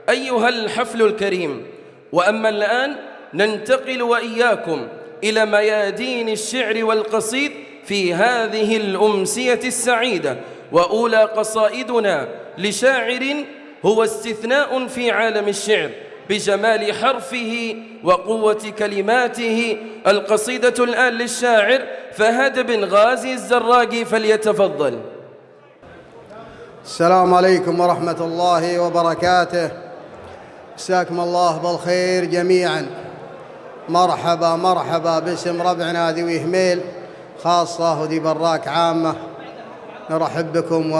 أيها الحفل الكريم، وأما الآن ننتقل وإياكم إلى ميادين الشعر والقصيد في هذه الأمسية السعيدة. وأولى قصائدنا لشاعر هو استثناء في عالم الشعر بجمال حرفه وقوة كلماته. القصيدة الآن للشاعر فهد بن غازي الزراقي، فليتفضل. السلام عليكم ورحمة الله وبركاته. مساكم الله بالخير جميعا. مرحبا مرحبا باسم ربعنا ذوي هميل خاصة وذي براك عامة. نرحب بكم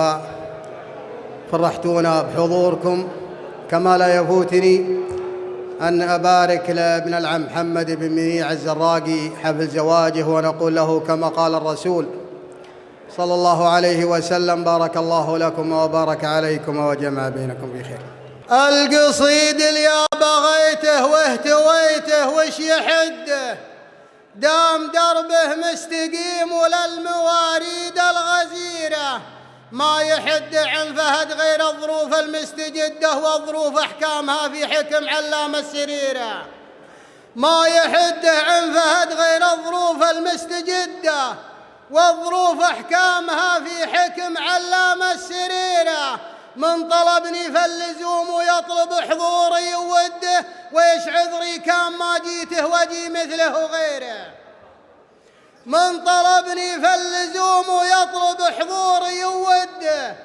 وفرحتونا بحضوركم. كما لا يفوتني أن أبارك لابن العم محمد بن منيع الزراقي حفل زواجه، ونقول له كما قال الرسول صلى الله عليه وسلم: بارك الله لكم وبارك عليكم وجمع بينكم بخير. القصيد اللي بغيته واهتويته وش يحده، دام دربه مستقيم وللمواريد الغزيرة، ما يحد عن فهد غير الظروف المستجدة وظروف أحكامها في حكم علام السريرة. ما يحد عن فهد غير الظروف المستجدة والظروف أحكامها في حكم علام السريرة. من طلبني فاللزوم ويطلب حضوري ووده، ويش عذري كان ما جيته وجي مثله غيره. من طلبني فاللزوم ويطلب حضوري ووده،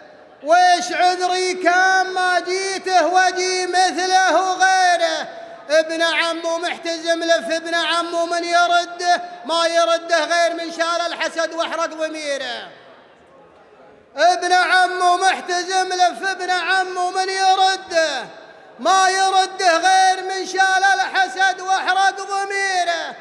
ويش عذري كان ما جيته وجي مثله غيره. ابن عمه محتزم لف ابن عمه من يرده، ما يرده غير من شال الحسد واحرق ضميره. ابن عمه محتزم لف ابن عمه من يرده، ما يرده غير من شال الحسد واحرق ضميره.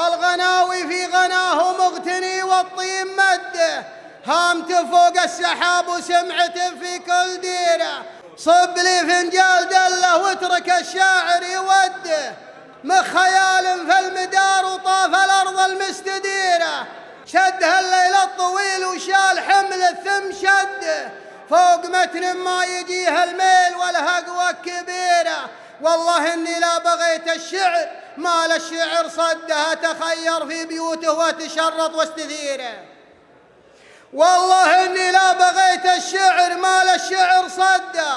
الغناوي في غناه مغتني والطيب مده، هامته فوق السحاب وسمعته في كل ديره. صب لي فنجال دله واترك الشاعر يوده، مخ خيال في المدار وطاف الارض المستديره. شدها الليل الطويل وشال حمل الثم شده، فوق متن ما يجيها الميل والهقوة كبيرة. والله إني لا بغيت الشعر ما للشعر صده، تخير في بيوته وتشرط واستثيره. والله إني لا بغيت الشعر ما للشعر صده،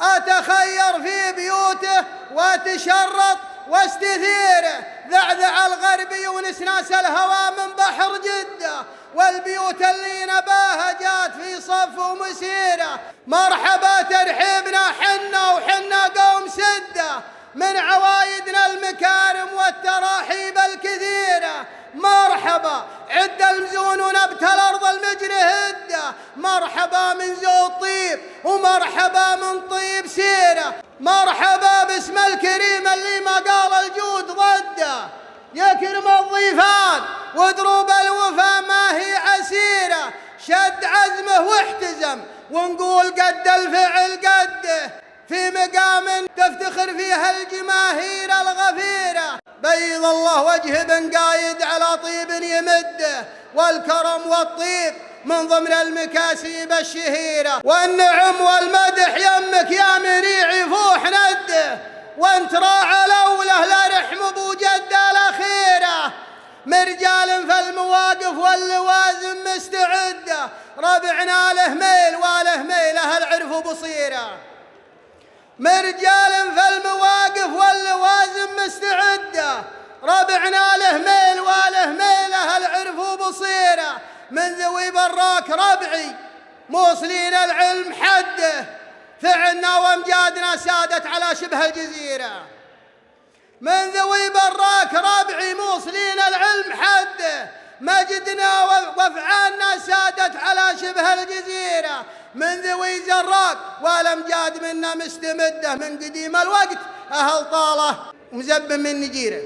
أتخير في بيوته وتشرط واستثيره. ذعذع الغربي ونسناس الهوى من بحر جدة، والبيوت اللي نباها جات في صف ومسيرة. مرحبا ترحيبنا حنا وحنا قوم سدة، من عوايدنا المكارم والتراحيب الكثيرة. مرحبا عد المزون ونبت الأرض المجري هدة، مرحبا من زود طيب ومرحبا من طيب سيرة. مرحبا باسم الكريم اللي ما قال الجود ضده، يكرم الضيفان ودروب الوفا ما هي عسيرة. شد عزمه واحتزم ونقول قد الفعل قده، في مقام تفتخر فيها الجماهير الغفيرة. بيض الله وجه بن قايد على طيب يمده، والكرم والطيب من ضمن المكاسب الشهيرة. والنعم والمدح يمك يا منيع يفوح نده، وانت راعى لوله لا رحم ابو جده الاخيره. مرجال في المواقف واللوازم مستعده، ربعنا له ميل وله ميل اهل عرف وبصيره. مرجال في المواقف واللوازم مستعده، ربعنا له ميل وله ميل اهل عرف وبصيره. من ذوي براك ربعي موصلين العلم حده، فعلنا وامجادنا سادت على شبه الجزيرة. من ذوي براك ربعي موصلين العلم حده، مجدنا وافعالنا سادت على شبه الجزيرة. من ذوي زراق والامجاد منا مستمده، من قديم الوقت اهل طاله مزب من نجيره.